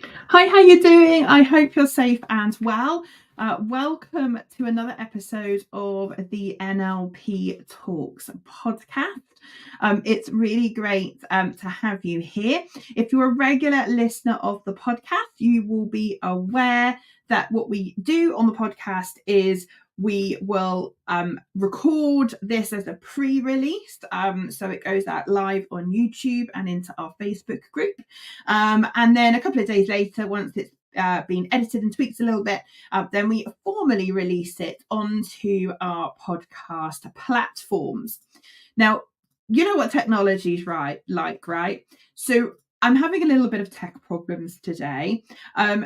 Hi, how you doing? I hope you're safe and well. Welcome to another episode of the NLP Talks Podcast. It's really great to have you here. If you're a regular listener of the podcast, you will be aware that what we do on the podcast is we will record this as a pre-release, so it goes out live on YouTube and into our Facebook group, and then a couple of days later, once it's been edited and tweaked a little bit, then we formally release it onto our podcast platforms. Now, you know what technology is right? So I'm having a little bit of tech problems today.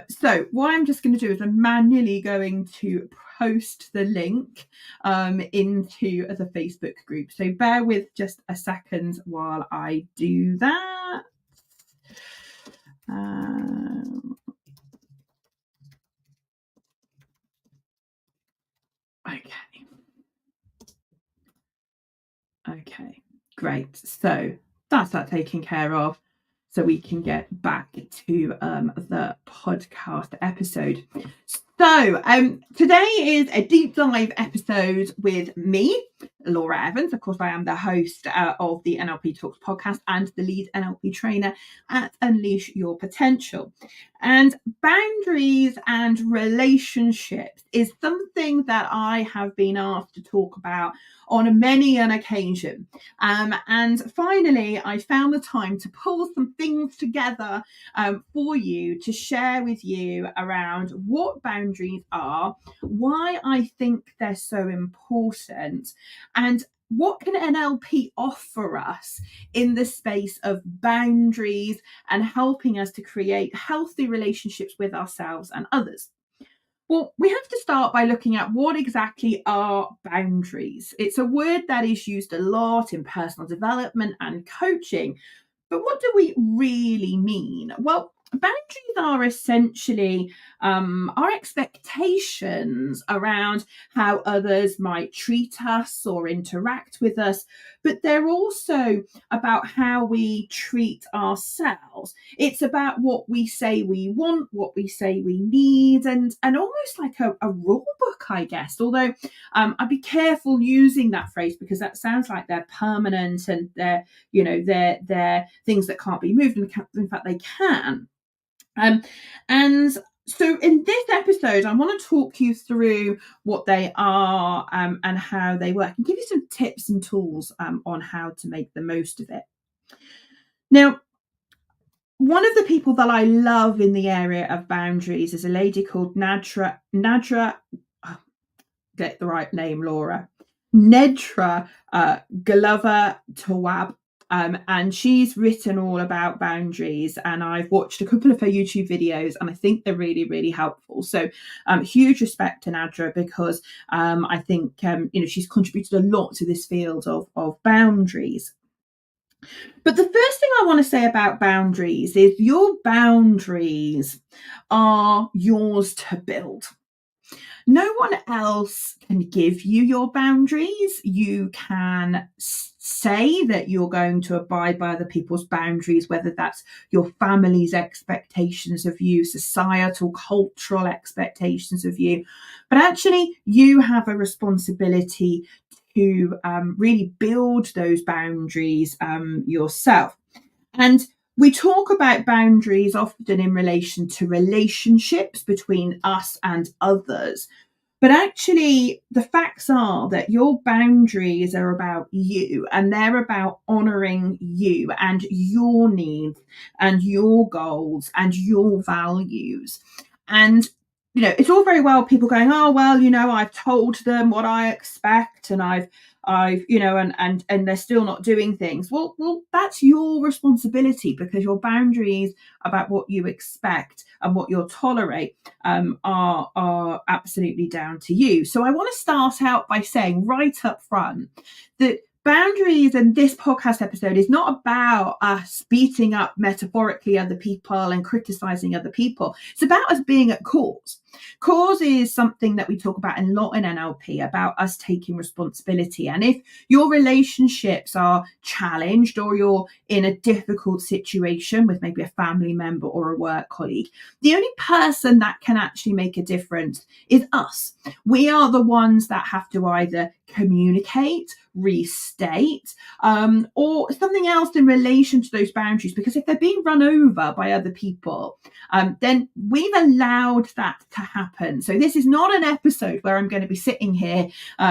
So what I'm just going to do is I'm manually going to post the link into the Facebook group. So bear with just a second while I do that. Okay, great. So that's that taken care of. So we can get back to the podcast episode. So today is a deep dive episode with me, Laura Evans. Of course, I am the host of the NLP Talks podcast and the lead NLP trainer at Unleash Your Potential. And boundaries and relationships is something that I have been asked to talk about on many an occasion. And finally, I found the time to pull some things together for you to share with you around what boundaries are, why I think they're so important, and what can NLP offer us in the space of boundaries and helping us to create healthy relationships with ourselves and others. Well, we have to start by looking at what exactly are boundaries. It's a word that is used a lot in personal development and coaching, but what do we really mean? Well, boundaries are essentially our expectations around how others might treat us or interact with us, but they're also about how we treat ourselves. It's about what we say we want, what we say we need, and almost like a rule book, I guess. Although I'd be careful using that phrase because that sounds like they're permanent and they're things that can't be moved. In fact, they can. And so in this episode, I want to talk you through what they are and how they work and give you some tips and tools on how to make the most of it. Now, one of the people that I love in the area of boundaries is a lady called Nadra, get the right name, Laura, Nedra Glover Tawab. And she's written all about boundaries, and I've watched a couple of her YouTube videos and I think they're really, really helpful. So huge respect to Nadra because I think she's contributed a lot to this field of boundaries. But the first thing I want to say about boundaries is your boundaries are yours to build. No one else can give you your boundaries. You can say that you're going to abide by other people's boundaries, whether that's your family's expectations of you, societal, cultural expectations of you. But actually, you have a responsibility to really build those boundaries yourself. And we talk about boundaries often in relation to relationships between us and others. But actually, the facts are that your boundaries are about you and they're about honoring you and your needs and your goals and your values. And it's all very well people going, oh, well, I've told them what I expect and I've and they're still not doing things. Well, that's your responsibility because your boundaries about what you expect and what you'll tolerate are absolutely down to you. So I want to start out by saying right up front that boundaries and this podcast episode is not about us beating up metaphorically other people and criticizing other people. It's about us being at cause. Cause is something that we talk about a lot in NLP, about us taking responsibility. And if your relationships are challenged, or you're in a difficult situation with maybe a family member or a work colleague, the only person that can actually make a difference is us. We are the ones that have to either communicate, restate, or something else in relation to those boundaries. Because if they're being run over by other people, then we've allowed that to happen. So this is not an episode where I'm going to be sitting here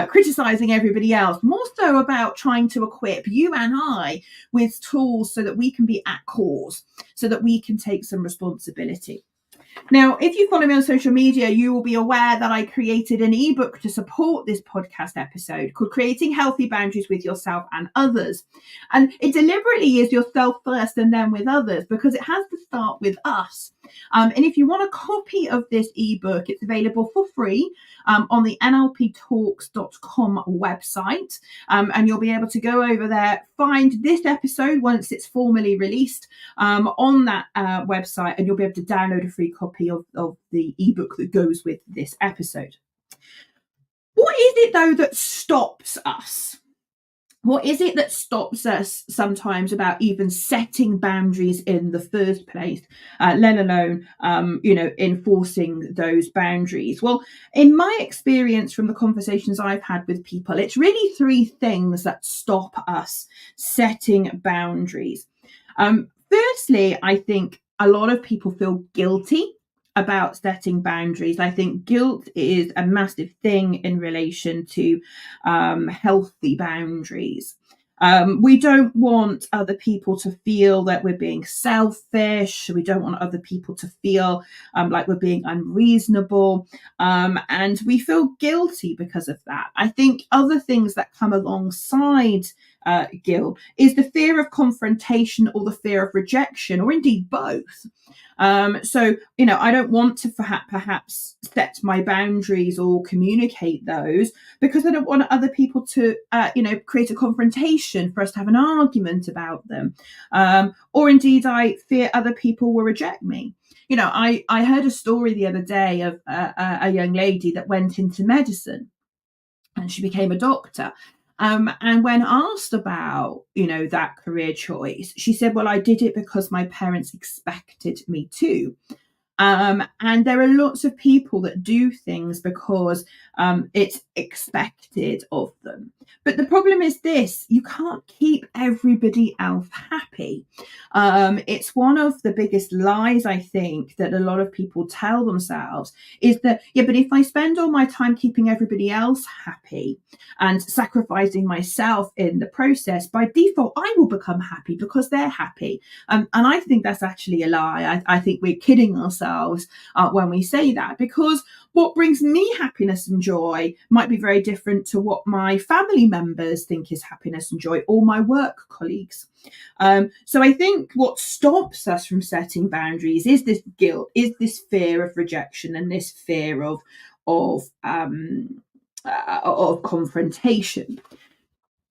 criticizing everybody else, more so about trying to equip you and I with tools so that we can be at cause, so that we can take some responsibility. Now, if you follow me on social media, you will be aware that I created an ebook to support this podcast episode called Creating Healthy Boundaries with Yourself and Others. And it deliberately is yourself first and then with others, because it has to start with us. And if you want a copy of this ebook, it's available for free on the NLPtalks.com website. And you'll be able to go over there, find this episode once it's formally released on that website, and you'll be able to download a free copy of the ebook that goes with this episode. What is it, though, that stops us? What is it that stops us sometimes about even setting boundaries in the first place, let alone, enforcing those boundaries? Well, in my experience from the conversations I've had with people, it's really three things that stop us setting boundaries. Firstly, I think a lot of people feel guilty about setting boundaries. I think guilt is a massive thing in relation to healthy boundaries. We don't want other people to feel that we're being selfish. We don't want other people to feel like we're being unreasonable. And we feel guilty because of that. I think other things that come alongside guilt is the fear of confrontation or the fear of rejection, or indeed both. So, I don't want to perhaps set my boundaries or communicate those because I don't want other people to, create a confrontation for us to have an argument about them. Or indeed, I fear other people will reject me. I heard a story the other day of a young lady that went into medicine and she became a doctor. And when asked about, that career choice, she said, well, I did it because my parents expected me to. And there are lots of people that do things because it's expected of them. But the problem is this: you can't keep everybody else happy. It's one of the biggest lies, I think, that a lot of people tell themselves is that, but if I spend all my time keeping everybody else happy and sacrificing myself in the process, by default, I will become happy because they're happy. And I think that's actually a lie. I think we're kidding ourselves when we say that, because what brings me happiness and joy might be very different to what my family members think is happiness and joy, or my work colleagues. So I think what stops us from setting boundaries is this guilt, is this fear of rejection, and this fear of confrontation.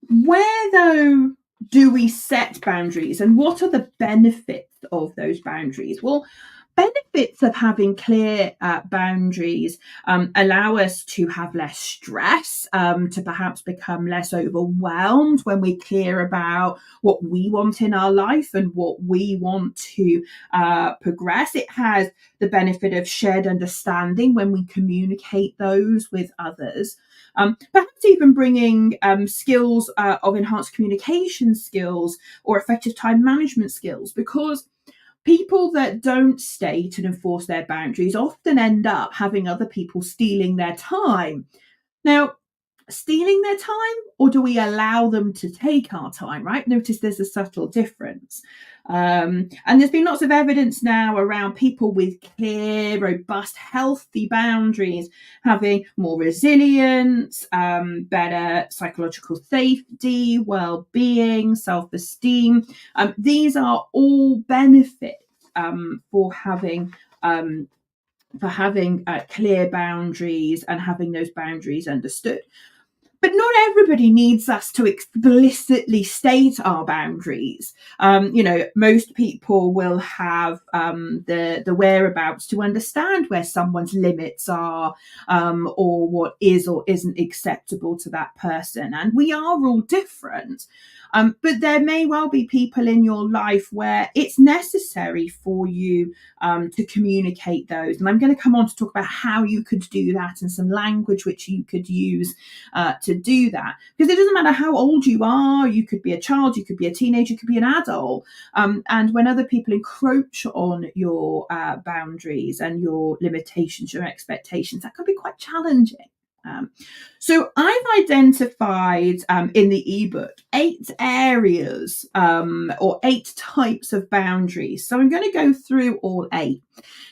Where, though, do we set boundaries, and what are the benefits of those boundaries? Well, benefits of having clear boundaries allow us to have less stress, to perhaps become less overwhelmed when we're clear about what we want in our life and what we want to progress. It has the benefit of shared understanding when we communicate those with others. Perhaps even bringing skills of enhanced communication skills or effective time management skills, because people that don't state and enforce their boundaries often end up having other people stealing their time. Now, stealing their time, or do we allow them to take our time, right? Notice there's a subtle difference. And there's been lots of evidence now around people with clear, robust, healthy boundaries having more resilience, better psychological safety, well-being, self-esteem. These are all benefits for having clear boundaries and having those boundaries understood. But not everybody needs us to explicitly state our boundaries. Most people will have the whereabouts to understand where someone's limits are, or what is or isn't acceptable to that person. And we are all different. But there may well be people in your life where it's necessary for you to communicate those. And I'm going to come on to talk about how you could do that and some language which you could use to do that. Because it doesn't matter how old you are, you could be a child, you could be a teenager, you could be an adult. And when other people encroach on your boundaries and your limitations, your expectations, that can be quite challenging. So I've identified in the ebook 8 areas or 8 types of boundaries. So I'm going to go through all 8.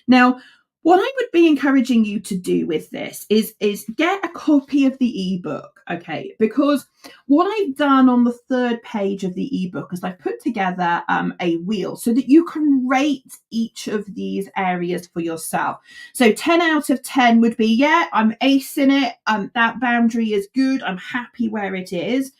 Now, what I would be encouraging you to do with this is get a copy of the ebook, okay? Because what I've done on the 3rd page of the ebook is I've put together a wheel so that you can rate each of these areas for yourself. So 10 out of 10 would be, yeah, I'm acing it. That boundary is good. I'm happy where it is.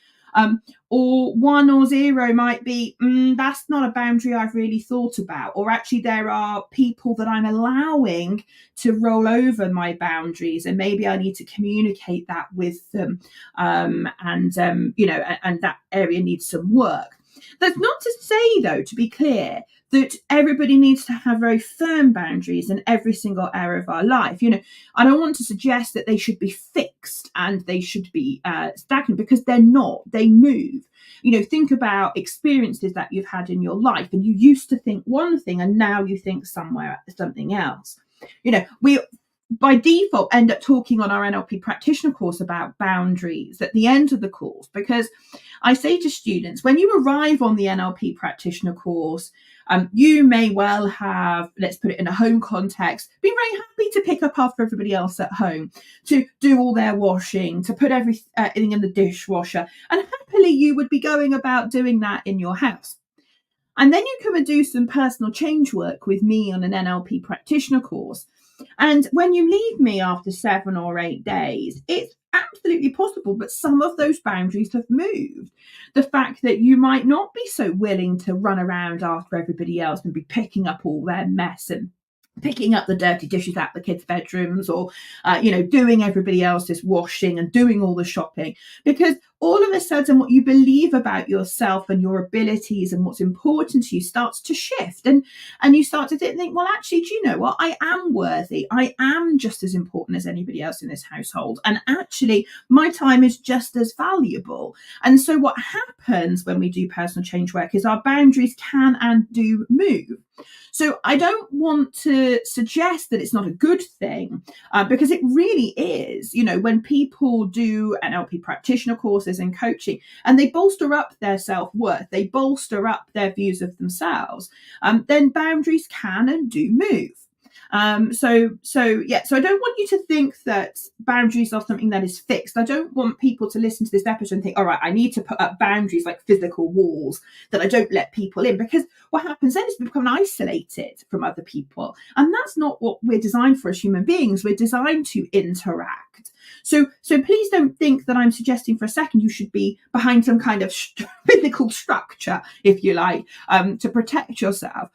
Or 1 or 0 might be, that's not a boundary I've really thought about. Or actually there are people that I'm allowing to roll over my boundaries, and maybe I need to communicate that with them. And that area needs some work. That's not to say, though, to be clear, that everybody needs to have very firm boundaries in every single area of our life. I don't want to suggest that they should be fixed and they should be stagnant, because they're not. They move. Think about experiences that you've had in your life, and you used to think one thing and now you think something else. We by default end up talking on our NLP practitioner course about boundaries at the end of the course, because I say to students, when you arrive on the NLP practitioner course, you may well have, let's put it in a home context, been very happy to pick up after everybody else at home, to do all their washing, to put everything in the dishwasher, and happily you would be going about doing that in your house. And then you come and do some personal change work with me on an NLP practitioner course. And when you leave me after 7 or 8 days, it's absolutely possible, but some of those boundaries have moved. The fact that you might not be so willing to run around after everybody else and be picking up all their mess and picking up the dirty dishes out the kids' bedrooms, or doing everybody else's washing and doing all the shopping, because all of a sudden what you believe about yourself and your abilities and what's important to you starts to shift, and you start to think, well, actually, do you know what, I am worthy, I am just as important as anybody else in this household, and actually my time is just as valuable. And so what happens when we do personal change work is our boundaries can and do move. So I don't want to suggest that it's not a good thing, because it really is. When people do NLP practitioner courses and coaching, and they bolster up their self-worth, they bolster up their views of themselves, then boundaries can and do move. So I don't want you to think that boundaries are something that is fixed. I don't want people to listen to this episode and think, all right, I need to put up boundaries like physical walls that I don't let people in, because what happens then is we become isolated from other people. And that's not what we're designed for as human beings. We're designed to interact. So please don't think that I'm suggesting for a second you should be behind some kind of physical structure, if you like, to protect yourself.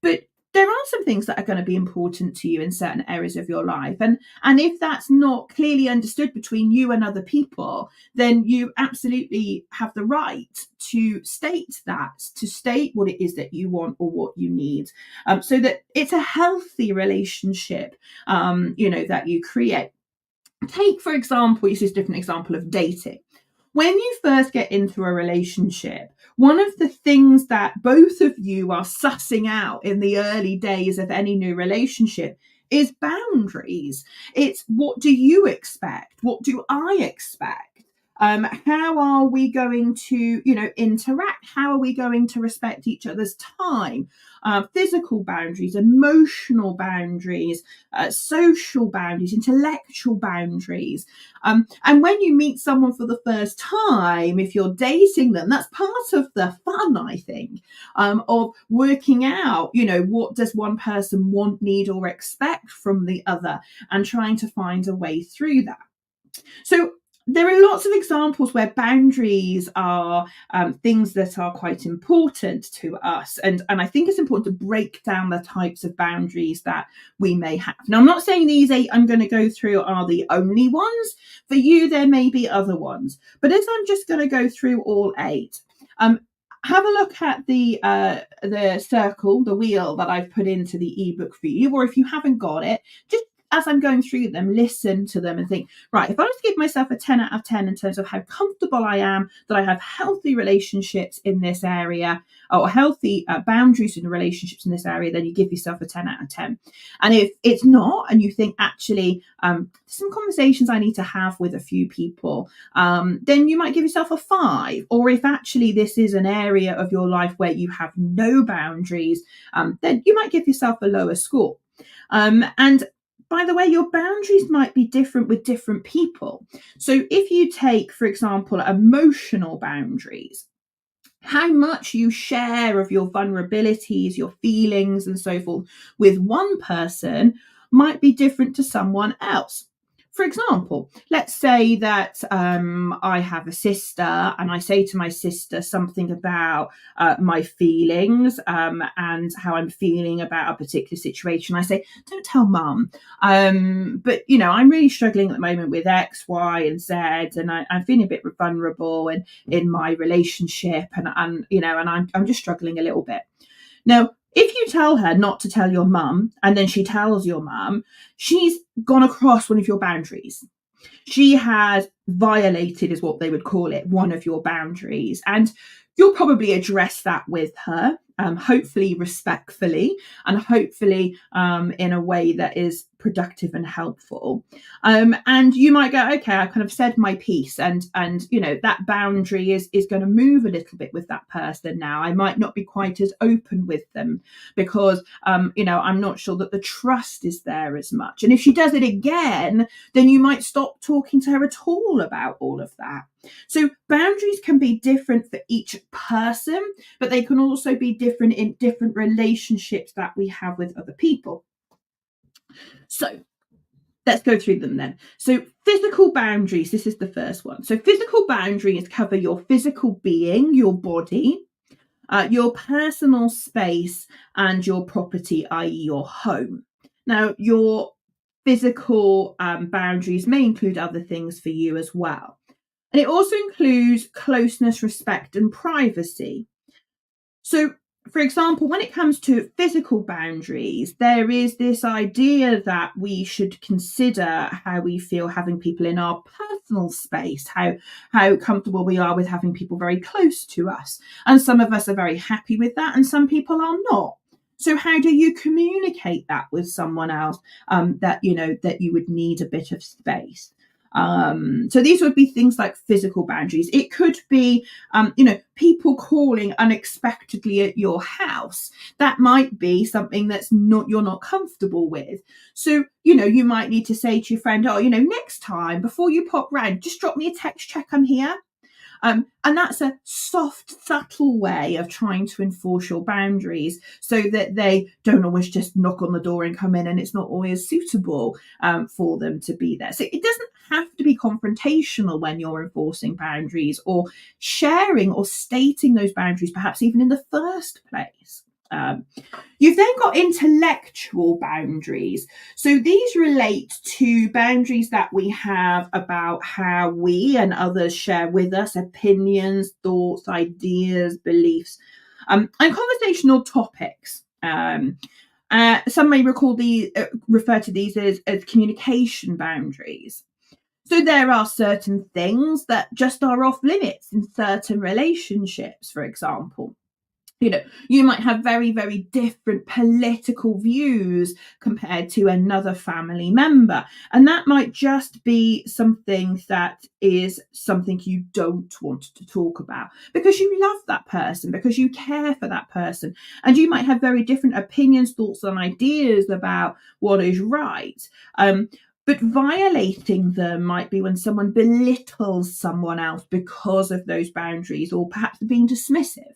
But there are some things that are going to be important to you in certain areas of your life. And if that's not clearly understood between you and other people, then you absolutely have the right to state what it is that you want or what you need, so that it's a healthy relationship, that you create. Take, for example, this is a different example of dating. When you first get into a relationship, one of the things that both of you are sussing out in the early days of any new relationship is boundaries. It's, what do you expect? What do I expect? How are we going to, interact? How are we going to respect each other's time? Physical boundaries, emotional boundaries, social boundaries, intellectual boundaries. And when you meet someone for the first time, if you're dating them, that's part of the fun, I think, of working out, what does one person want, need, or expect from the other, and trying to find a way through that. So There are lots of examples where boundaries are things that are quite important to us. And I think it's important to break down the types of boundaries that we may have. Now, I'm not saying these 8 I'm going to go through are the only ones. For you, there may be other ones. But as I'm just going to go through all 8, have a look at the circle, the wheel that I've put into the ebook for you. Or if you haven't got it, just as I'm going through them, listen to them and think, right, if I was to give myself a 10 out of 10 in terms of how comfortable I am, that I have healthy relationships in this area, or healthy boundaries in the relationships in this area, then you give yourself a 10 out of 10. And if it's not, and you think, actually, some conversations I need to have with a few people, then you might give yourself a 5. Or if actually this is an area of your life where you have no boundaries, then you might give yourself a lower score. And by the way, your boundaries might be different with different people. So if you take, for example, emotional boundaries, how much you share of your vulnerabilities, your feelings, and so forth with one person might be different to someone else. For example, let's say that I have a sister and I say to my sister something about my feelings and how I'm feeling about a particular situation. I say, don't tell mum, but I'm really struggling at the moment with X, Y, and Z, and I'm feeling a bit vulnerable in my relationship, and I'm just struggling a little bit. Now, if you tell her not to tell your mum, and then she tells your mum, she's gone across one of your boundaries. She has violated, is what they would call it, one of your boundaries. And you'll probably address that with her, hopefully respectfully, and hopefully in a way that is productive and helpful. And you might go, okay, I kind of said my piece, and that boundary is going to move a little bit with that person now. I might not be quite as open with them because I'm not sure that the trust is there as much. And if she does it again, then you might stop talking to her at all about all of that. So boundaries can be different for each person, but they can also be different in different relationships that we have with other people. So let's go through them then. So physical boundaries, this is the first one. So physical boundaries cover your physical being, your body, your personal space, and your property, i.e. your home. Now, your physical boundaries may include other things for you as well. And it also includes closeness, respect, and privacy. So, for example, when it comes to physical boundaries, there is this idea that we should consider how we feel having people in our personal space, how comfortable we are with having people very close to us. And some of us are very happy with that, and some people are not. So how do you communicate that with someone else, that you would need a bit of space? So these would be things like physical boundaries. It could be, people calling unexpectedly at your house. That might be something you're not comfortable with. So, you might need to say to your friend, next time before you pop round, just drop me a text, check I'm here. And that's a soft, subtle way of trying to enforce your boundaries so that they don't always just knock on the door and come in, and it's not always suitable for them to be there. So it doesn't have to be confrontational when you're enforcing boundaries or sharing or stating those boundaries, perhaps even in the first place. You've then got intellectual boundaries. So these relate to boundaries that we have about how we and others share with us opinions, thoughts, ideas, beliefs, and conversational topics. Some may refer to these as communication boundaries. So there are certain things that just are off limits in certain relationships, for example. You might have very, very different political views compared to another family member. And that might just be something that is something you don't want to talk about because you love that person, because you care for that person. And you might have very different opinions, thoughts, and ideas about what is right. But violating them might be when someone belittles someone else because of those boundaries, or perhaps being dismissive.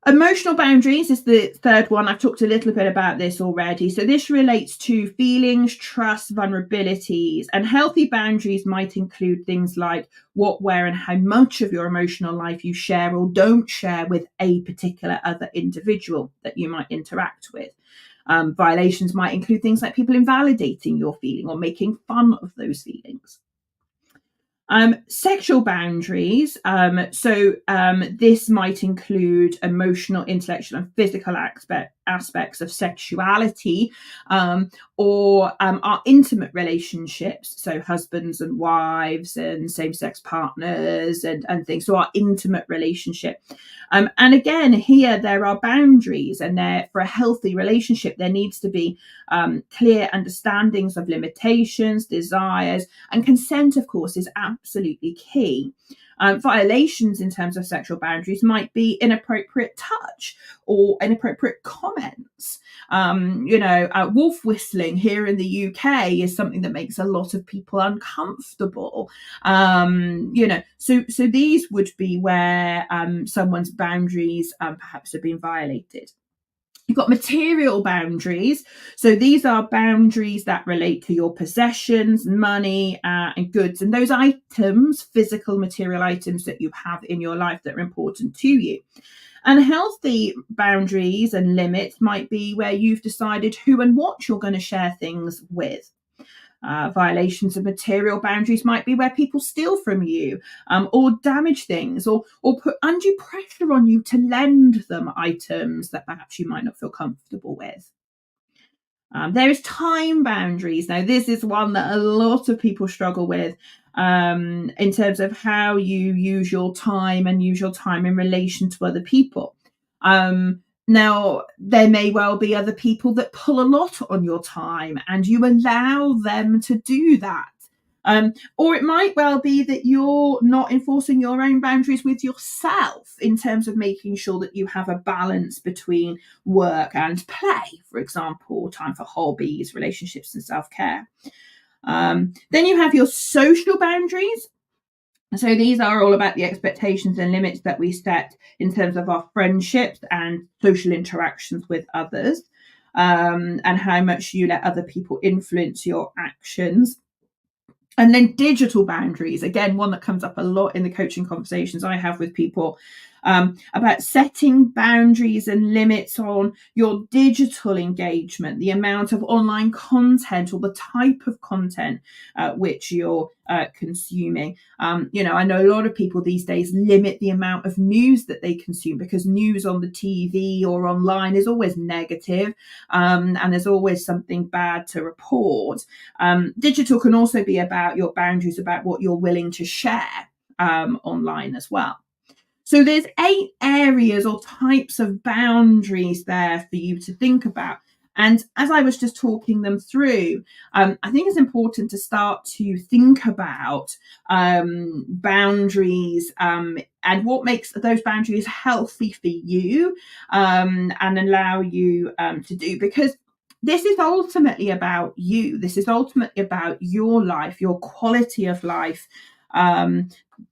Emotional boundaries is the third one. I've talked a little bit about this already. So this relates to feelings, trust, vulnerabilities, and healthy boundaries might include things like what, where, and how much of your emotional life you share or don't share with a particular other individual that you might interact with. Violations might include things like people invalidating your feeling or making fun of those feelings. Sexual boundaries. This might include emotional, intellectual, and physical aspects of sexuality, or our intimate relationships. So husbands and wives and same-sex partners and things. So our intimate relationship. And again, here there are boundaries, and for a healthy relationship, there needs to be clear understandings of limitations, desires, and consent, of course, is absolutely key. Violations in terms of sexual boundaries might be inappropriate touch or inappropriate comments. Wolf whistling here in the UK is something that makes a lot of people uncomfortable. So these would be where someone's boundaries perhaps have been violated. You've got material boundaries. So these are boundaries that relate to your possessions, money, and goods. And those items, physical material items that you have in your life that are important to you. And healthy boundaries and limits might be where you've decided who and what you're going to share things with. Violations of material boundaries might be where people steal from you, or damage things, or put undue pressure on you to lend them items that perhaps you might not feel comfortable with. There is time boundaries. Now, this is one that a lot of people struggle with in terms of how you use your time and use your time in relation to other people. Now, there may well be other people that pull a lot on your time and you allow them to do that. Or it might well be that you're not enforcing your own boundaries with yourself in terms of making sure that you have a balance between work and play, for example, time for hobbies, relationships, and self-care. Then you have your social boundaries. So these are all about the expectations and limits that we set in terms of our friendships and social interactions with others, and how much you let other people influence your actions. And then digital boundaries, again, one that comes up a lot in the coaching conversations I have with people, about setting boundaries and limits on your digital engagement, the amount of online content or the type of content which you're consuming. I know a lot of people these days limit the amount of news that they consume because news on the TV or online is always negative, and there's always something bad to report. Digital can also be about your boundaries, about what you're willing to share online as well. So there's 8 areas or types of boundaries there for you to think about. And as I was just talking them through, I think it's important to start to think about boundaries and what makes those boundaries healthy for you, and allow you to do, because this is ultimately about you. This is ultimately about your life, your quality of life,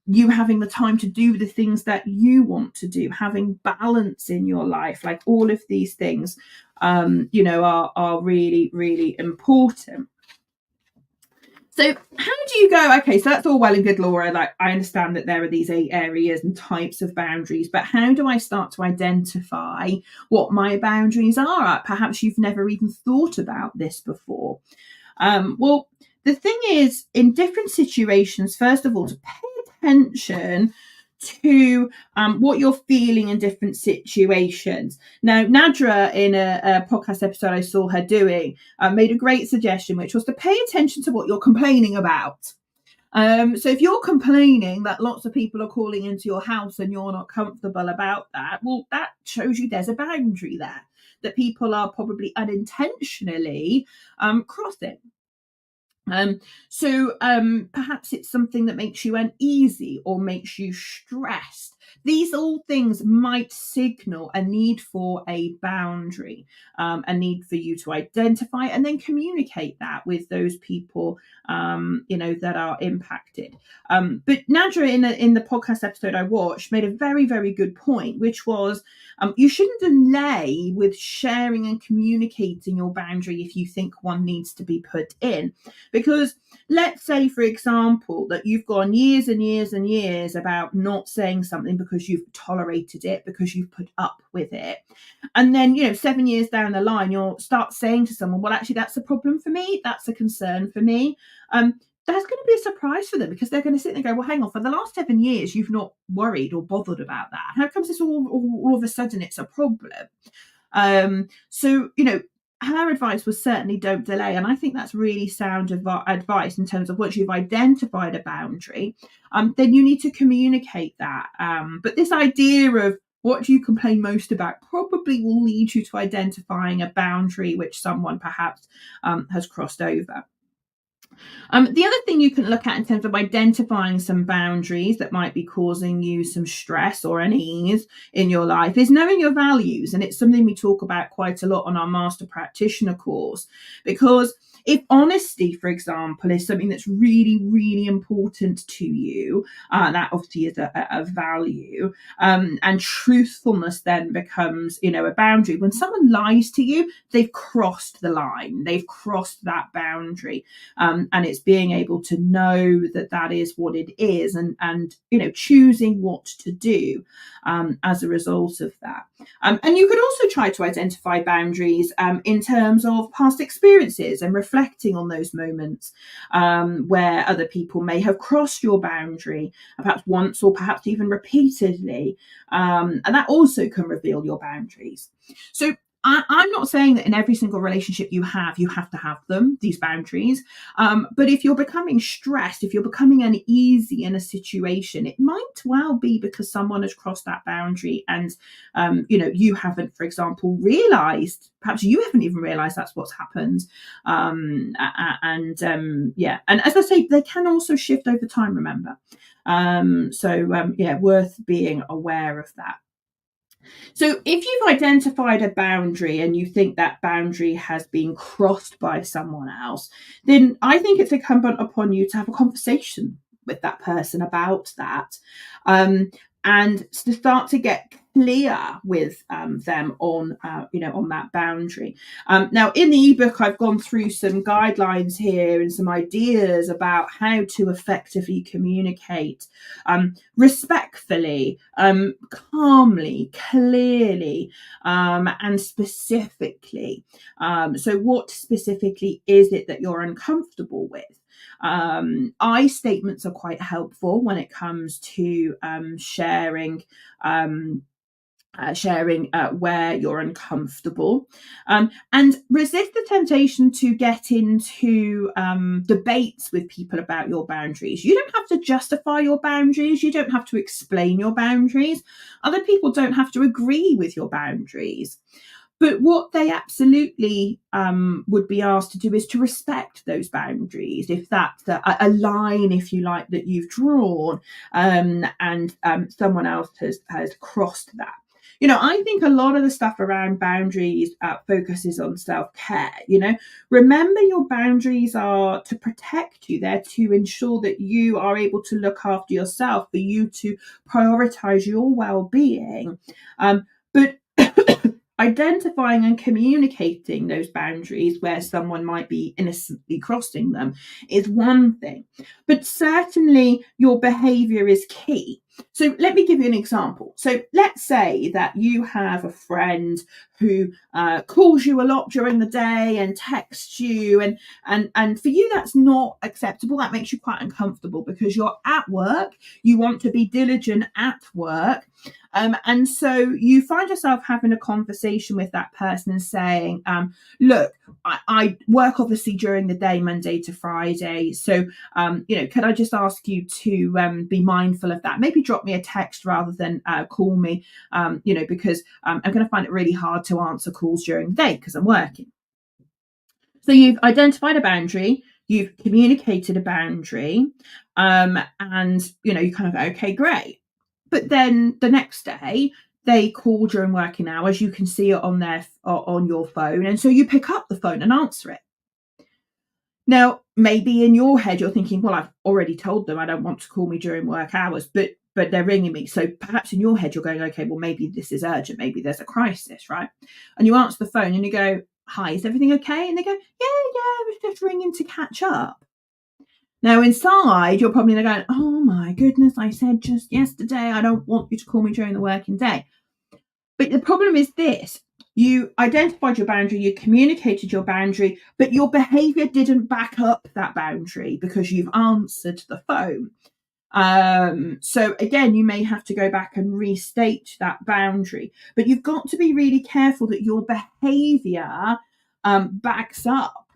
you having the time to do the things that you want to do, having balance in your life. Like all of these things, are really, really important. So how do you go? Okay, so that's all well and good, Laura. Like, I understand that there are these 8 areas and types of boundaries, but how do I start to identify what my boundaries are? Perhaps you've never even thought about this before. Well, the thing is, in different situations, first of all, to pay attention to what you're feeling in different situations. Now, Nadra, in a podcast episode I saw her doing, made a great suggestion, which was to pay attention to what you're complaining about. So if you're complaining that lots of people are calling into your house and you're not comfortable about that, well, that shows you there's a boundary there that people are probably unintentionally crossing. So perhaps it's something that makes you uneasy or makes you stressed. these all things might signal a need for a boundary, a need for you to identify and then communicate that with those people, that are impacted. But Nadra, in the podcast episode I watched, made a very, very good point, which was you shouldn't delay with sharing and communicating your boundary if you think one needs to be put in. Because let's say, for example, that you've gone years and years and years about not saying something because you've tolerated it, because you've put up with it. And then, 7 years down the line, you'll start saying to someone, well, actually, that's a problem for me. That's a concern for me. That's going to be a surprise for them, because they're going to sit there and go, well, hang on, for the last 7 years, you've not worried or bothered about that. How comes this all of a sudden it's a problem? So, her advice was certainly don't delay. And I think that's really sound advice in terms of once you've identified a boundary, then you need to communicate that. But this idea of what do you complain most about probably will lead you to identifying a boundary which someone perhaps has crossed over. The other thing you can look at in terms of identifying some boundaries that might be causing you some stress or unease in your life is knowing your values. And it's something we talk about quite a lot on our Master Practitioner course, because if honesty, for example, is something that's really, really important to you, that obviously is a value, and truthfulness then becomes, a boundary. When someone lies to you, they've crossed the line, they've crossed that boundary, and it's being able to know that that is what it is, and choosing what to do as a result of that. And you could also try to identify boundaries in terms of past experiences and reflecting on those moments where other people may have crossed your boundary, perhaps once or perhaps even repeatedly. And that also can reveal your boundaries. So I'm not saying that in every single relationship you have to have them, these boundaries. But if you're becoming stressed, if you're becoming uneasy in a situation, it might well be because someone has crossed that boundary and, you haven't, for example, realized, perhaps you haven't even realized that's what's happened. And as I say, they can also shift over time, remember. Worth being aware of that. So if you've identified a boundary and you think that boundary has been crossed by someone else, then I think it's incumbent upon you to have a conversation with that person about that, and to start to get clear with them on that boundary. Now, in the ebook, I've gone through some guidelines here and some ideas about how to effectively communicate respectfully, calmly, clearly, and specifically. So what specifically is it that you're uncomfortable with? I statements are quite helpful when it comes to sharing where you're uncomfortable, and resist the temptation to get into debates with people about your boundaries. You don't have to justify your boundaries. You don't have to explain your boundaries. Other people don't have to agree with your boundaries. But what they absolutely would be asked to do is to respect those boundaries. If that's a line, if you like, that you've drawn, and someone else has crossed that. I think a lot of the stuff around boundaries focuses on self-care. Remember, your boundaries are to protect you. They're to ensure that you are able to look after yourself, for you to prioritize your well-being. But identifying and communicating those boundaries where someone might be innocently crossing them is one thing, but certainly your behavior is key. So let me give you an example. So let's say that you have a friend who calls you a lot during the day and texts you, and for you that's not acceptable. That makes you quite uncomfortable because you're at work, you want to be diligent at work, and so you find yourself having a conversation with that person and saying, look, I work obviously during the day, Monday to Friday, so could I just ask you to be mindful of that? Maybe drop me a text rather than call me, because I'm going to find it really hard to answer calls during the day because I'm working. So you've identified a boundary, you've communicated a boundary, and you kind of go, okay, great. but then the next day they call during working hours. You can see it on your phone, and so you pick up the phone and answer it. Now, maybe in your head you're thinking, well, I've already told them I don't want to call me during work hours, but they're ringing me. So perhaps in your head you're going, okay, well, maybe this is urgent. Maybe there's a crisis, right? And you answer the phone and you go, hi, is everything okay? And they go, yeah, I was just ringing to catch up. Now, inside, you're probably going, oh my goodness, I said just yesterday, I don't want you to call me during the working day. But the problem is this. You identified your boundary, you communicated your boundary, but your behavior didn't back up that boundary because you've answered the phone. So again, you may have to go back and restate that boundary, but you've got to be really careful that your behavior backs up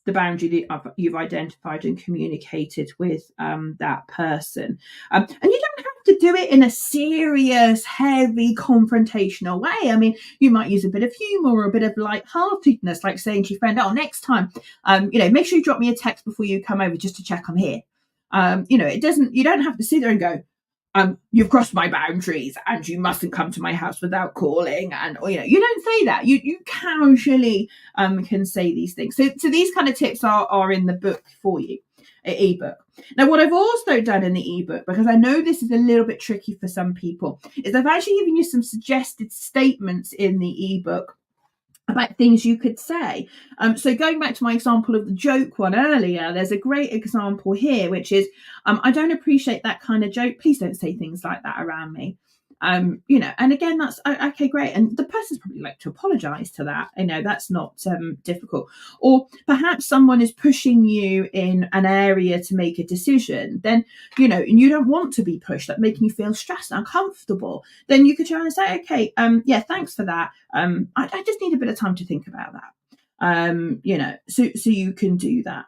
the boundary that you've identified and communicated with that person. And you don't have to do it in a serious, heavy, confrontational way. I mean, you might use a bit of humor or a bit of lightheartedness, like saying to your friend, oh, next time, make sure you drop me a text before you come over just to check I'm here. You don't have to sit there and go, you've crossed my boundaries and you mustn't come to my house without calling. And, you don't say that. You casually can say these things. So these kind of tips are in the book for you, ebook. Now, what I've also done in the ebook, because I know this is a little bit tricky for some people, is I've actually given you some suggested statements in the ebook about things you could say. So going back to my example of the joke one earlier, there's a great example here, which is, I don't appreciate that kind of joke. Please don't say things like that around me. And again, that's okay, great. And the person's probably like to apologize to that. That's not difficult. Or perhaps someone is pushing you in an area to make a decision, then, and you don't want to be pushed, that making you feel stressed and uncomfortable. Then you could try and say, okay, yeah, thanks for that. I just need a bit of time to think about that. So you can do that.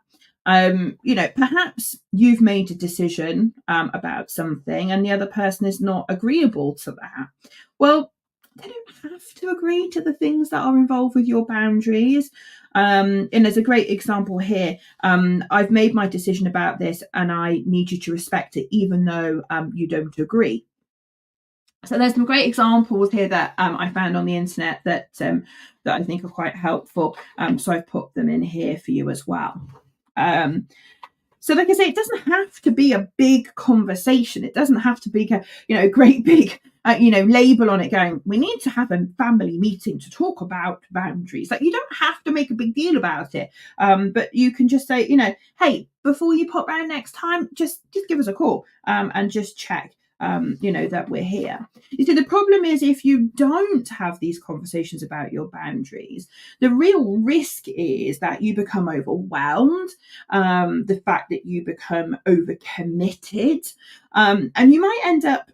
Perhaps you've made a decision about something and the other person is not agreeable to that. Well, they don't have to agree to the things that are involved with your boundaries. And there's a great example here. I've made my decision about this and I need you to respect it, even though you don't agree. So there's some great examples here that I found on the internet that I think are quite helpful. So I've put them in here for you as well. So like I say, it doesn't have to be a big conversation. It doesn't have to be a great big label on it going, we need to have a family meeting to talk about boundaries. Like, you don't have to make a big deal about it. But you can just say, hey, before you pop round next time, just give us a call and just check that we're here. You see, the problem is if you don't have these conversations about your boundaries, the real risk is that you become overwhelmed, the fact that you become overcommitted, and you might end up,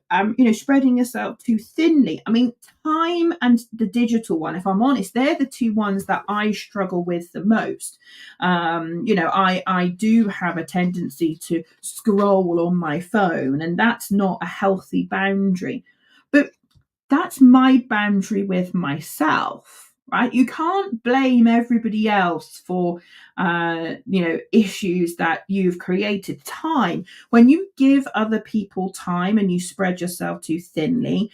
spreading yourself too thinly. I mean, time and the digital one, if I'm honest, they're the two ones that I struggle with the most. I do have a tendency to scroll on my phone, and that's not a healthy boundary. But that's my boundary with myself, right? You can't blame everybody else for, issues that you've created. Time, when you give other people time and you spread yourself too thinly,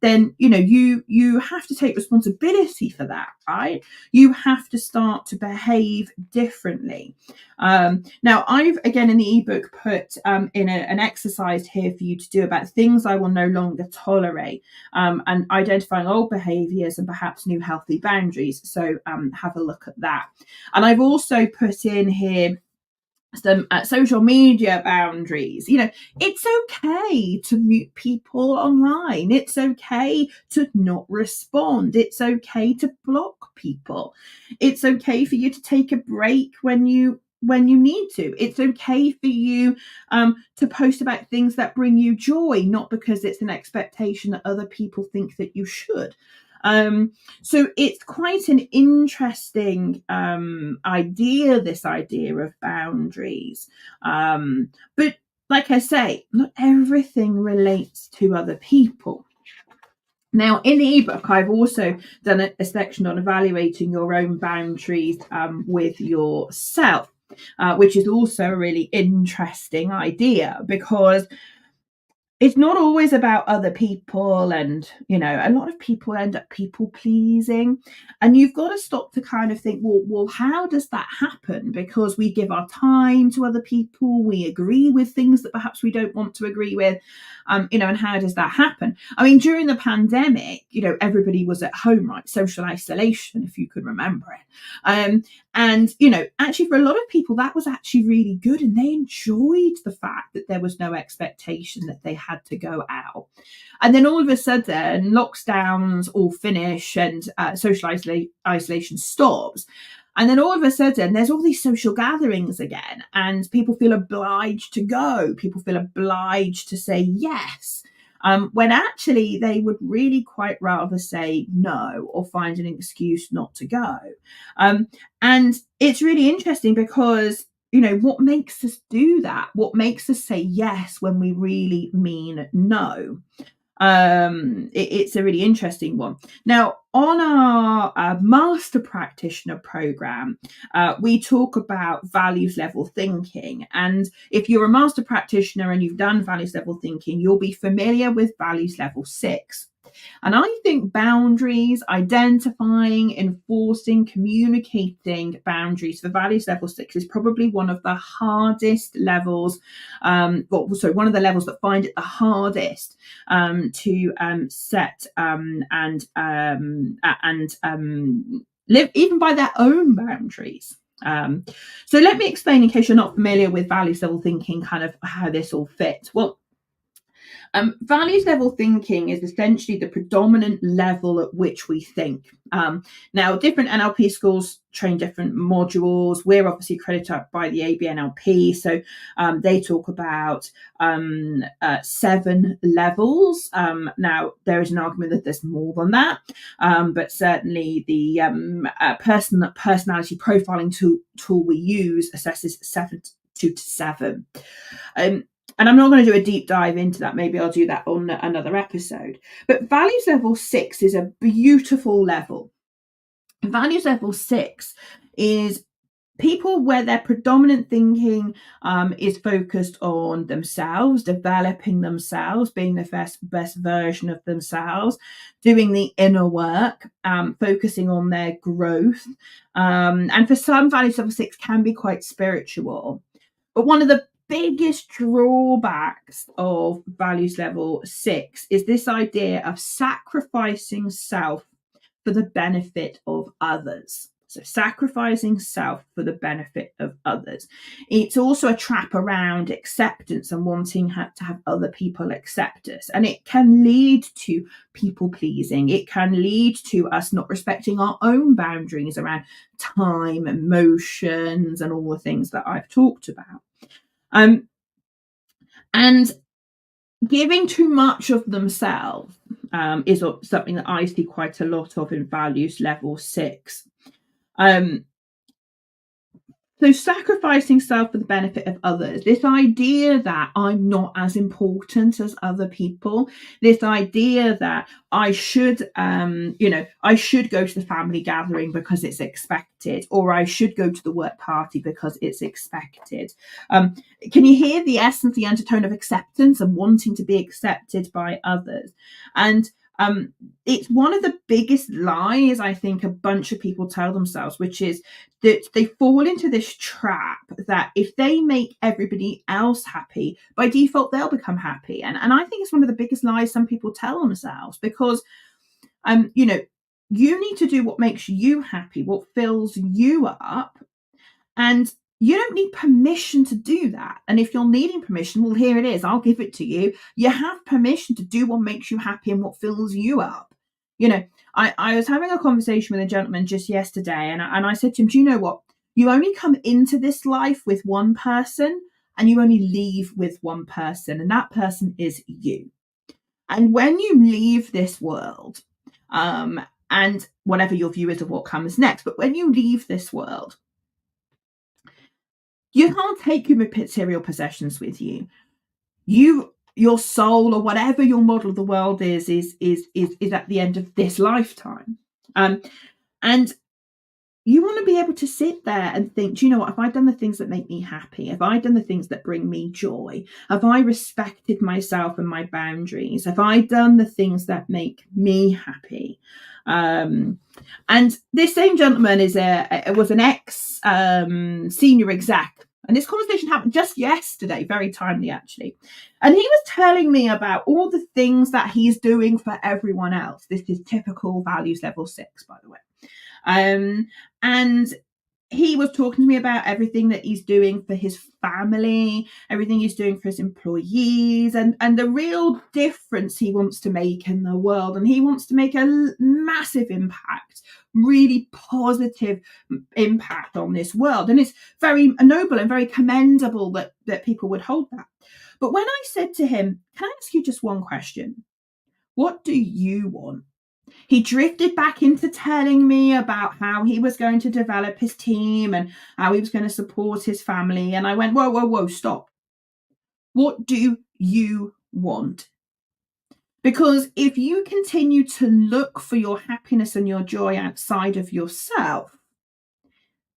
then, you have to take responsibility for that, right? You have to start to behave differently. Now, I've, again, in the ebook put in an exercise here for you to do about things I will no longer tolerate, and identifying old behaviours and perhaps new healthy boundaries. So have a look at that. And I've also put in here some social media boundaries. It's okay to mute people online. It's okay to not respond. It's okay to block people. It's okay for you to take a break when you need to. It's okay for you to post about things that bring you joy, not because it's an expectation that other people think that you should. So it's quite an interesting idea, this idea of boundaries. But like I say, not everything relates to other people. Now, in the ebook, I've also done a section on evaluating your own boundaries with yourself, which is also a really interesting idea, because it's not always about other people, and a lot of people end up people pleasing, and you've got to stop to kind of think, well, how does that happen? Because we give our time to other people, we agree with things that perhaps we don't want to agree with, and how does that happen? I mean, during the pandemic, everybody was at home, right? Social isolation, if you can remember it. And actually for a lot of people that was actually really good, and they enjoyed the fact that there was no expectation that they had to go out. And then all of a sudden lockdowns all finish, and social isolation stops, and then all of a sudden there's all these social gatherings again, and people feel obliged to go, people feel obliged to say yes, when actually they would really quite rather say no or find an excuse not to go. And it's really interesting because, what makes us do that? What makes us say yes when we really mean no? It's a really interesting one. Now, on our master practitioner program, we talk about values level thinking. And if you're a master practitioner and you've done values level thinking, you'll be familiar with values level 6. And I think boundaries, identifying, enforcing, communicating boundaries for values level 6 is probably one of the hardest levels, one of the levels that find it the hardest to set and live even by their own boundaries. So let me explain, in case you're not familiar with values level thinking, kind of how this all fits. Well, values level thinking is essentially the predominant level at which we think. Now, different NLP schools train different modules. We're obviously accredited by the ABNLP, so they talk about 7 levels. Now, there is an argument that there's more than that, but certainly the personality profiling tool we use assesses 2 to 7. And I'm not going to do a deep dive into that. Maybe I'll do that on another episode. But values level 6 is a beautiful level. Values level 6 is people where their predominant thinking is focused on themselves, developing themselves, being the best version of themselves, doing the inner work, focusing on their growth. And for some, values level 6 can be quite spiritual. But one of the biggest drawbacks of values level 6 is this idea of sacrificing self for the benefit of others. So sacrificing self for the benefit of others. It's also a trap around acceptance and wanting to have other people accept us. And it can lead to people pleasing. It can lead to us not respecting our own boundaries around time, emotions, and all the things that I've talked about. And giving too much of themselves is something that I see quite a lot of in values level 6. So sacrificing self for the benefit of others, this idea that I'm not as important as other people, this idea that I should, I should go to the family gathering because it's expected, or I should go to the work party because it's expected. Can you hear the essence, the undertone of acceptance and wanting to be accepted by others? And it's one of the biggest lies I think a bunch of people tell themselves, which is that they fall into this trap that if they make everybody else happy, by default they'll become happy. And I think it's one of the biggest lies some people tell themselves, because you need to do what makes you happy, what fills you up, and you don't need permission to do that. And if you're needing permission, well, here it is. I'll give it to you. You have permission to do what makes you happy and what fills you up. I was having a conversation with a gentleman just yesterday, and I said to him, do you know what? You only come into this life with one person, and you only leave with one person, and that person is you. And when you leave this world, and whatever your view is of what comes next, but when you leave this world, you can't take your material possessions with you. Your soul, or whatever your model of the world is at the end of this lifetime. And you want to be able to sit there and think, do you know what? Have I done the things that make me happy? Have I done the things that bring me joy? Have I respected myself and my boundaries? Have I done the things that make me happy? And this same gentleman was an ex senior exec. And this conversation happened just yesterday, very timely actually. And he was telling me about all the things that he's doing for everyone else. This is typical values level 6, by the way. And he was talking to me about everything that he's doing for his family, everything he's doing for his employees, and the real difference he wants to make in the world. And he wants to make a massive impact, really positive impact on this world. And it's very noble and very commendable that people would hold that. But when I said to him, can I ask you just one question? What do you want? He drifted back into telling me about how he was going to develop his team and how he was going to support his family. And I went, whoa, stop. What do you want? Because if you continue to look for your happiness and your joy outside of yourself,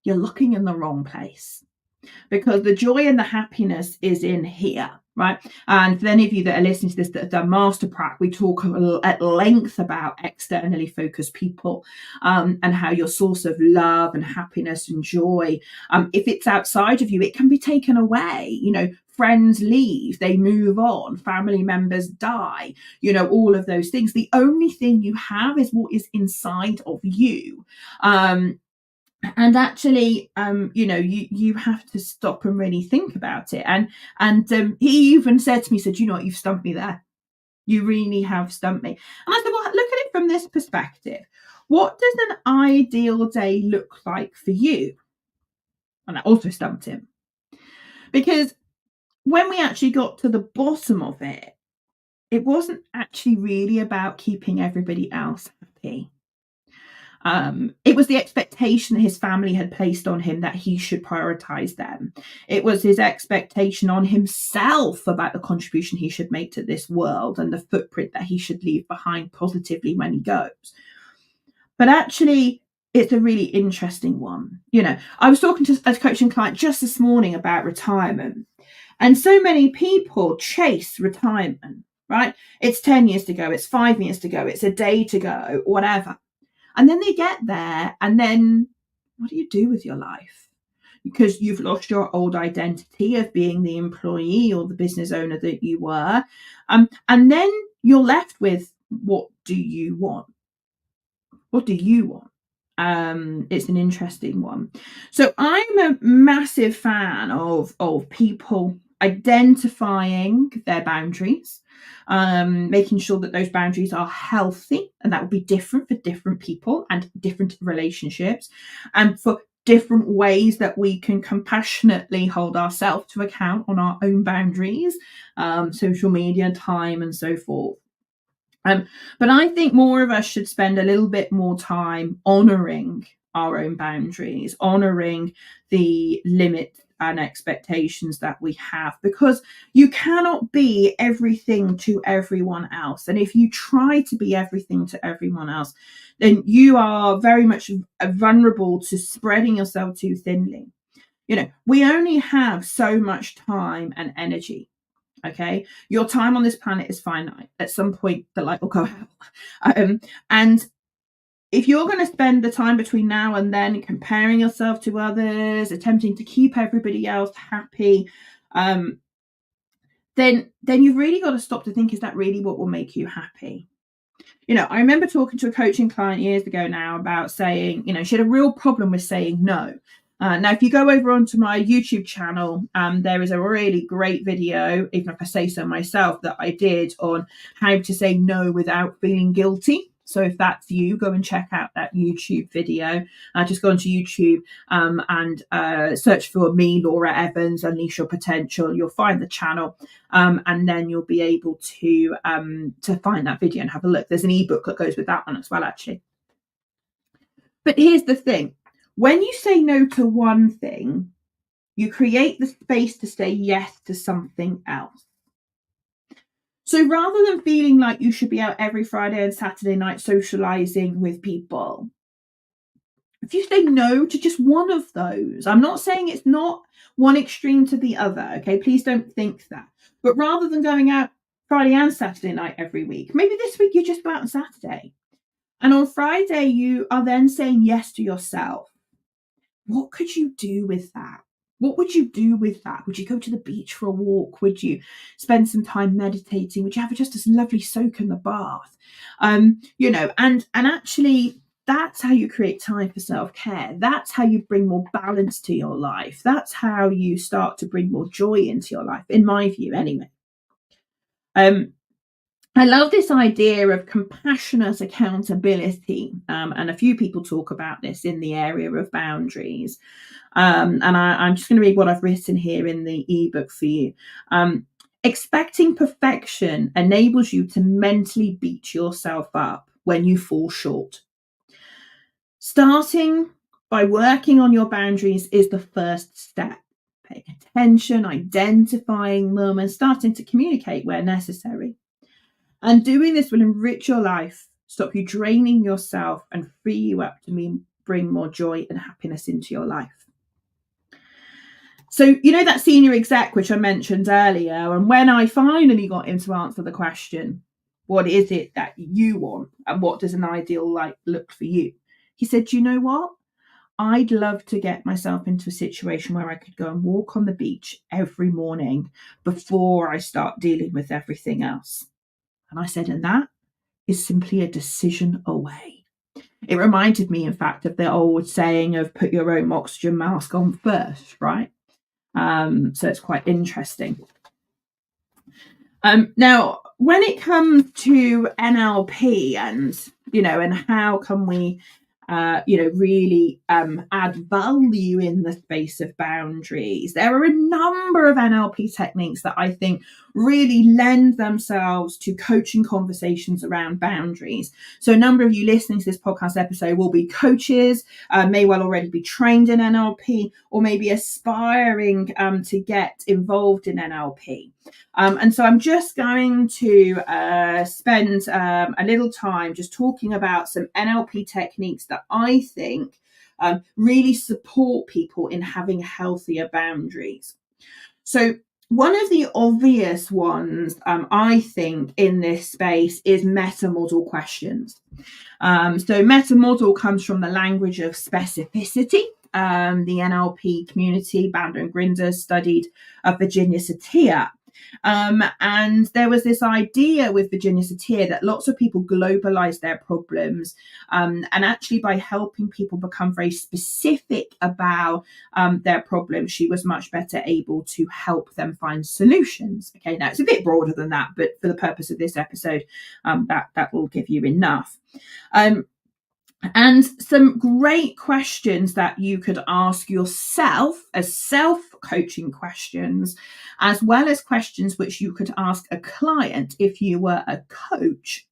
you're looking in the wrong place. Because the joy and the happiness is in here, right? And for any of you that are listening to this, the Master Prac, we talk at length about externally focused people and how your source of love and happiness and joy, if it's outside of you, it can be taken away. You know, friends leave, they move on, family members die, you know, all of those things. The only thing you have is what is inside of you. And actually, you know, you have to stop and really think about it. And he even said to me, you know what, you've stumped me there. You really have stumped me. And I said, well, look at it from this perspective. What does an ideal day look like for you? And I also stumped him. Because when we actually got to the bottom of it, it wasn't actually really about keeping everybody else happy. It was the expectation that his family had placed on him that he should prioritize them. It was his expectation on himself about the contribution he should make to this world and the footprint that he should leave behind positively when he goes. But actually, it's a really interesting one. You know, I was talking to a coaching client just this morning about retirement. And so many people chase retirement, right? It's 10 years to go, it's 5 years to go, it's a day to go, whatever. And then they get there, and then what do you do with your life? Because you've lost your old identity of being the employee or the business owner that you were. And then you're left with, what do you want? What do you want? It's an interesting one. So I'm a massive fan of people identifying their boundaries, making sure that those boundaries are healthy, and that will be different for different people and different relationships, and for different ways that we can compassionately hold ourselves to account on our own boundaries, social media, time, and so forth. But I think more of us should spend a little bit more time honouring our own boundaries, honouring the limits and expectations that we have, because you cannot be everything to everyone else. And if you try to be everything to everyone else, then you are very much vulnerable to spreading yourself too thinly. You know, we only have so much time and energy. Okay, your time on this planet is finite. At some point, the light will go out. And if you're going to spend the time between now and then comparing yourself to others, attempting to keep everybody else happy, then you've really got to stop to think, is that really what will make you happy? You know, I remember talking to a coaching client years ago now about saying, you know, she had a real problem with saying no. Now, if you go over onto my YouTube channel, there is a really great video, even if I say so myself, that I did on how to say no without feeling guilty. So if that's you, go and check out that YouTube video. Just go onto YouTube and search for me, Laura Evans, Unleash Your Potential. You'll find the channel, and then you'll be able to find that video and have a look. There's an ebook that goes with that one as well, actually. But here's the thing. When you say no to one thing, you create the space to say yes to something else. So rather than feeling like you should be out every Friday and Saturday night socializing with people, if you say no to just one of those, I'm not saying it's not one extreme to the other, okay? Please don't think that. But rather than going out Friday and Saturday night every week, maybe this week you just go out on Saturday. And on Friday, you are then saying yes to yourself. What could you do with that? What would you do with that? Would you go to the beach for a walk? Would you spend some time meditating? Would you have just a lovely soak in the bath? You know, and actually that's how you create time for self-care. That's how you bring more balance to your life. That's how you start to bring more joy into your life, in my view, anyway. I love this idea of compassionate accountability, and a few people talk about this in the area of boundaries. And I'm just going to read what I've written here in the ebook for you. Expecting perfection enables you to mentally beat yourself up when you fall short. Starting by working on your boundaries is the first step. Paying attention, identifying them, and starting to communicate where necessary. And doing this will enrich your life, stop you draining yourself, and free you up to bring more joy and happiness into your life. So, you know, that senior exec, which I mentioned earlier, and when I finally got him to answer the question, what is it that you want and what does an ideal life look for you? He said, you know what? I'd love to get myself into a situation where I could go and walk on the beach every morning before I start dealing with everything else. And I said, and that is simply a decision away. It reminded me, in fact, of the old saying of put your own oxygen mask on first, right? So it's quite interesting. Now, when it comes to NLP and, you know, and how can we, really add value in the space of boundaries, there are a number of NLP techniques that I think really lend themselves to coaching conversations around boundaries. So a number of you listening to this podcast episode will be coaches, may well already be trained in NLP, or maybe aspiring to get involved in NLP. And so I'm just going to spend a little time just talking about some NLP techniques that I think really support people in having healthier boundaries. So one of the obvious ones, I think, in this space is meta model questions. So meta model comes from the language of specificity. The NLP community, Bandler and Grinder, studied Virginia Satir. And there was this idea with Virginia Satir that lots of people globalize their problems. And actually, by helping people become very specific about their problems, she was much better able to help them find solutions. Okay, now it's a bit broader than that, but for the purpose of this episode, that will give you enough. And some great questions that you could ask yourself as self-coaching questions, as well as questions which you could ask a client if you were a coach,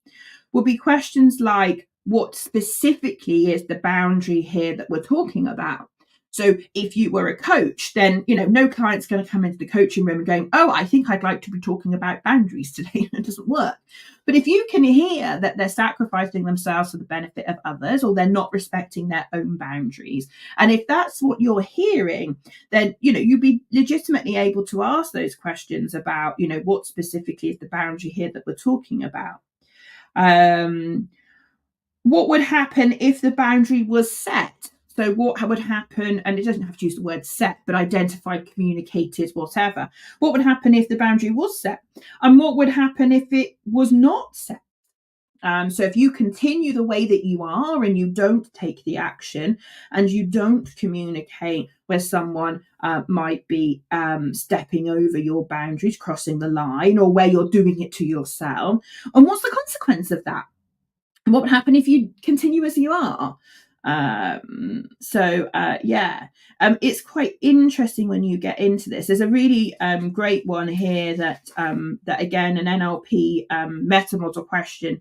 would be questions like, what specifically is the boundary here that we're talking about? So if you were a coach, then, you know, no client's going to come into the coaching room and going, oh, I think I'd like to be talking about boundaries today. It doesn't work. But if you can hear that they're sacrificing themselves for the benefit of others, or they're not respecting their own boundaries, and if that's what you're hearing, then, you know, you'd be legitimately able to ask those questions about, you know, what specifically is the boundary here that we're talking about? What would happen if the boundary was set? So what would happen, and it doesn't have to use the word set, but identified, communicated, whatever. What would happen if the boundary was set? And what would happen if it was not set? So if you continue the way that you are and you don't take the action and you don't communicate where someone might be stepping over your boundaries, crossing the line, or where you're doing it to yourself, and what's the consequence of that? And what would happen if you continue as you are? It's quite interesting when you get into this. There's a really great one here that again, an NLP meta model question,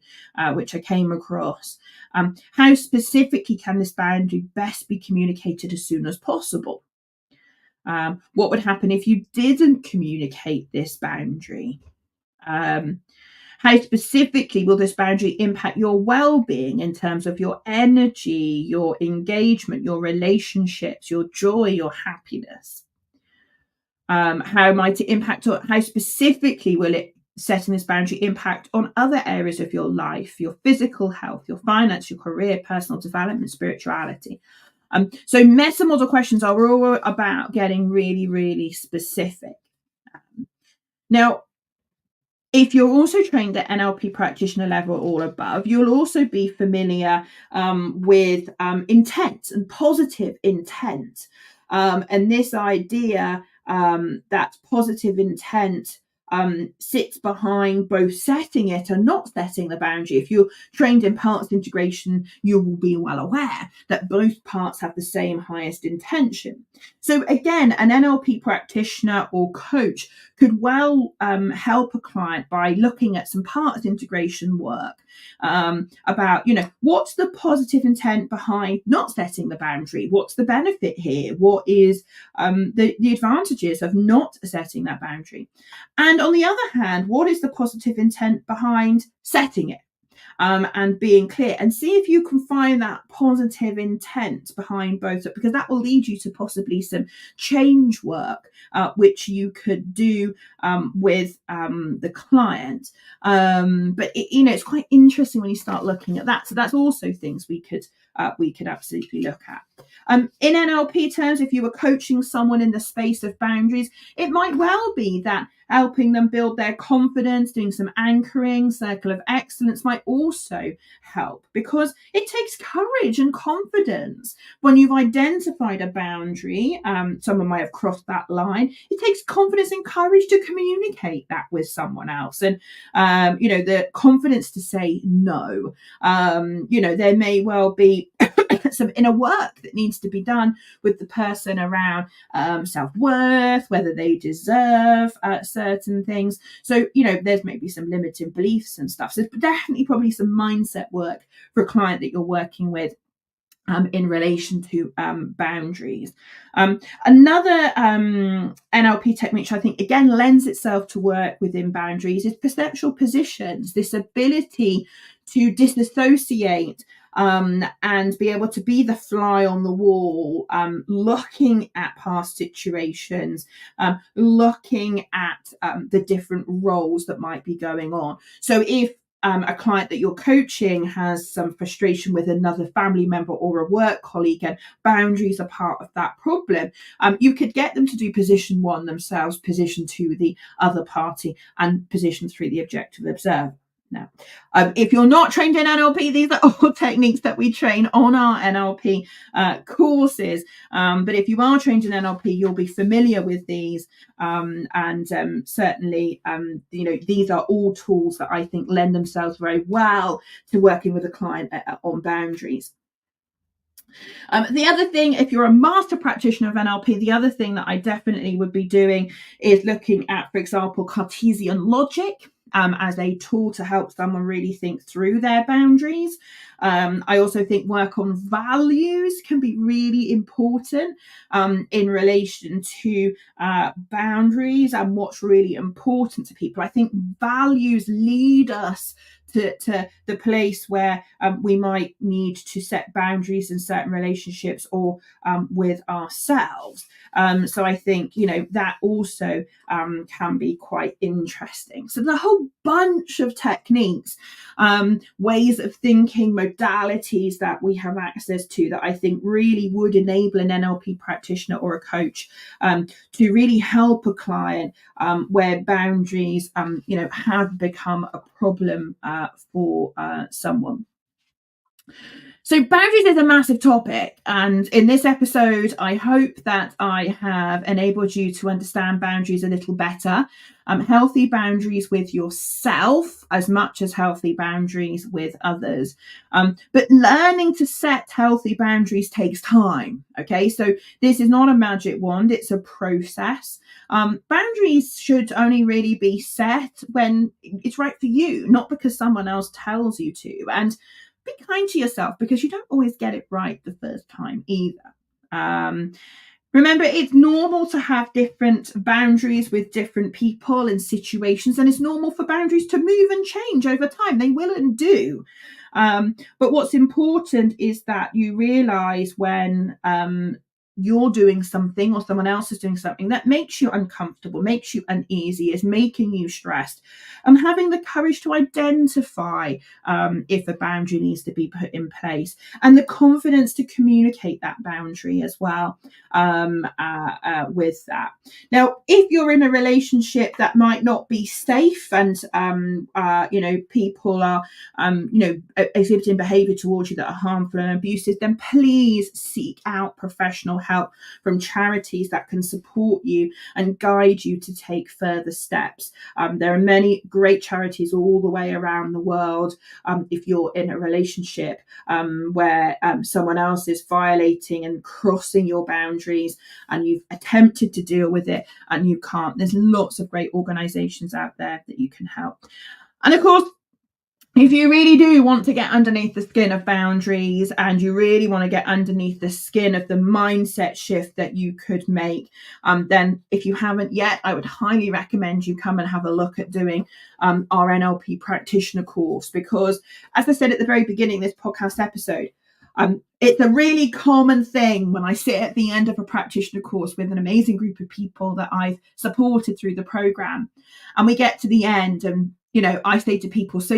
which I came across. How specifically can this boundary best be communicated as soon as possible? What would happen if you didn't communicate this boundary? How specifically will this boundary impact your well-being in terms of your energy, your engagement, your relationships, your joy, your happiness? How might it impact, or how specifically will it, setting this boundary, impact on other areas of your life, your physical health, your finance, your career, personal development, spirituality? So meta model questions are all about getting really, really specific. Now, if you're also trained at NLP practitioner level or above, you'll also be familiar with intent and positive intent. And this idea that positive intent sits behind both setting it and not setting the boundary. If you're trained in parts integration, you will be well aware that both parts have the same highest intention. So again, an NLP practitioner or coach could well help a client by looking at some parts integration work about, what's the positive intent behind not setting the boundary? What's the benefit here? What is the advantages of not setting that boundary? And on the other hand, what is the positive intent behind setting it? And being clear, and see if you can find that positive intent behind both, because that will lead you to possibly some change work, which you could do with the client. But it's quite interesting when you start looking at that. So that's also things we could absolutely look at. In NLP terms, if you were coaching someone in the space of boundaries, it might well be that helping them build their confidence, doing some anchoring, circle of excellence might also help, because it takes courage and confidence when you've identified a boundary. Someone might have crossed that line. It takes confidence and courage to communicate that with someone else, and the confidence to say no. There may well be some inner work that needs to be done with the person around self-worth, whether they deserve certain things. So, there's maybe some limiting beliefs and stuff. So definitely probably some mindset work for a client that you're working with in relation to boundaries. Another NLP technique, which I think again lends itself to work within boundaries, is perceptual positions. This ability to disassociate and be able to be the fly on the wall, looking at past situations, looking at the different roles that might be going on. So if a client that you're coaching has some frustration with another family member or a work colleague, and boundaries are part of that problem, you could get them to do position 1 themselves, position 2 the other party, and position 3 the objective observer. Now, if you're not trained in NLP, these are all techniques that we train on our NLP courses. But if you are trained in NLP, you'll be familiar with these. Certainly, these are all tools that I think lend themselves very well to working with a client on boundaries. The other thing, if you're a master practitioner of NLP, the other thing that I definitely would be doing is looking at, for example, Cartesian logic as a tool to help someone really think through their boundaries. I also think work on values can be really important in relation to boundaries and what's really important to people. I think values lead us to the place where we might need to set boundaries in certain relationships or with ourselves. So I think, that also can be quite interesting. So the whole bunch of techniques, ways of thinking, modalities that we have access to that I think really would enable an NLP practitioner or a coach to really help a client where boundaries, have become a problem for someone. So boundaries is a massive topic, and in this episode, I hope that I have enabled you to understand boundaries a little better. Healthy boundaries with yourself as much as healthy boundaries with others. But learning to set healthy boundaries takes time. Okay, so this is not a magic wand, it's a process. Boundaries should only really be set when it's right for you, not because someone else tells you to. And be kind to yourself, because you don't always get it right the first time either. Remember, it's normal to have different boundaries with different people and situations, and it's normal for boundaries to move and change over time. They will and do. But what's important is that you realize when you're doing something or someone else is doing something that makes you uncomfortable, makes you uneasy, is making you stressed, and having the courage to identify if a boundary needs to be put in place, and the confidence to communicate that boundary as well with that. Now, if you're in a relationship that might not be safe and people are exhibiting behavior towards you that are harmful and abusive, then please seek out professional help from charities that can support you and guide you to take further steps. There are many great charities all the way around the world. If you're in a relationship where someone else is violating and crossing your boundaries and you've attempted to deal with it and you can't, there's lots of great organizations out there that you can help. And of course, if you really do want to get underneath the skin of boundaries and you really want to get underneath the skin of the mindset shift that you could make, then if you haven't yet, I would highly recommend you come and have a look at doing our NLP practitioner course, because as I said at the very beginning of this podcast episode, it's a really common thing when I sit at the end of a practitioner course with an amazing group of people that I've supported through the program, and we get to the end and I say to people, so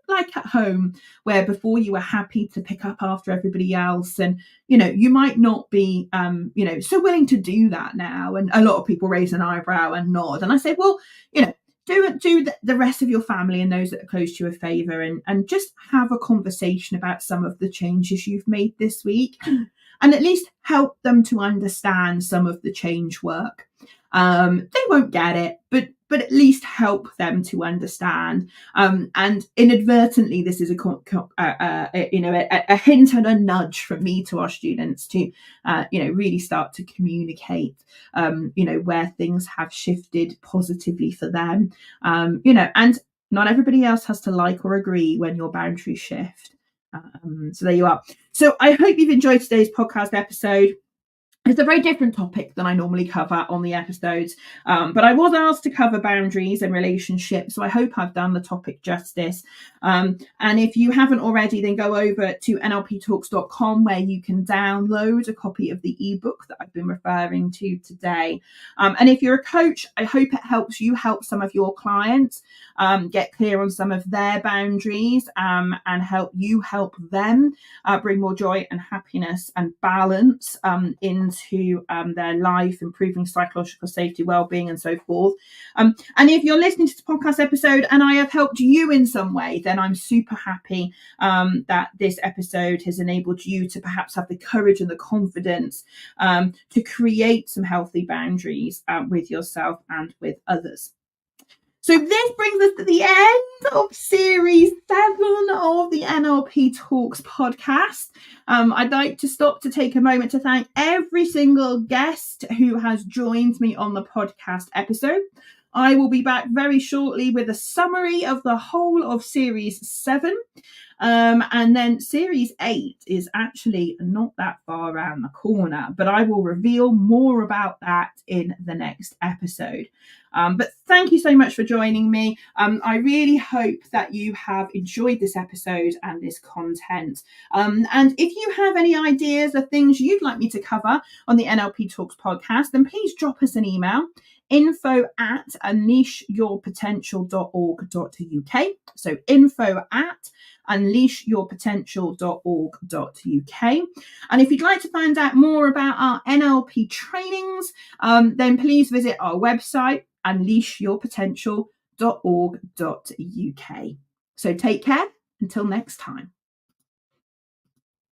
like at home where before you were happy to pick up after everybody else, and you might not be so willing to do that now, and a lot of people raise an eyebrow and nod, and I say, well, do the rest of your family and those that are close to you a favor and just have a conversation about some of the changes you've made this week, and at least help them to understand some of the change work. They won't get it, but at least help them to understand. And inadvertently, this is a hint and a nudge from me to our students to, really start to communicate, where things have shifted positively for them, and not everybody else has to like or agree when your boundaries shift. So there you are. So I hope you've enjoyed today's podcast episode. It's a very different topic than I normally cover on the episodes, but I was asked to cover boundaries and relationships, so I hope I've done the topic justice. And if you haven't already, then go over to nlptalks.com where you can download a copy of the ebook that I've been referring to today. And if you're a coach, I hope it helps you help some of your clients get clear on some of their boundaries and help them bring more joy and happiness and balance into their life, improving psychological safety, well-being, and so forth. And if you're listening to this podcast episode and I have helped you in some way, then I'm super happy that this episode has enabled you to perhaps have the courage and the confidence to create some healthy boundaries with yourself and with others. So this brings us to the end of series 7 of the NLP Talks podcast. I'd like to stop to take a moment to thank every single guest who has joined me on the podcast episode. I will be back very shortly with a summary of the whole of series 7. And then series 8 is actually not that far around the corner, but I will reveal more about that in the next episode. But thank you so much for joining me. I really hope that you have enjoyed this episode and this content. And if you have any ideas of things you'd like me to cover on the NLP Talks podcast, then please drop us an email, info@unleashyourpotential.org.uk. So info@unleashyourpotential.org.uk. And if you'd like to find out more about our NLP trainings, then please visit our website, unleashyourpotential.org.uk. So take care until next time.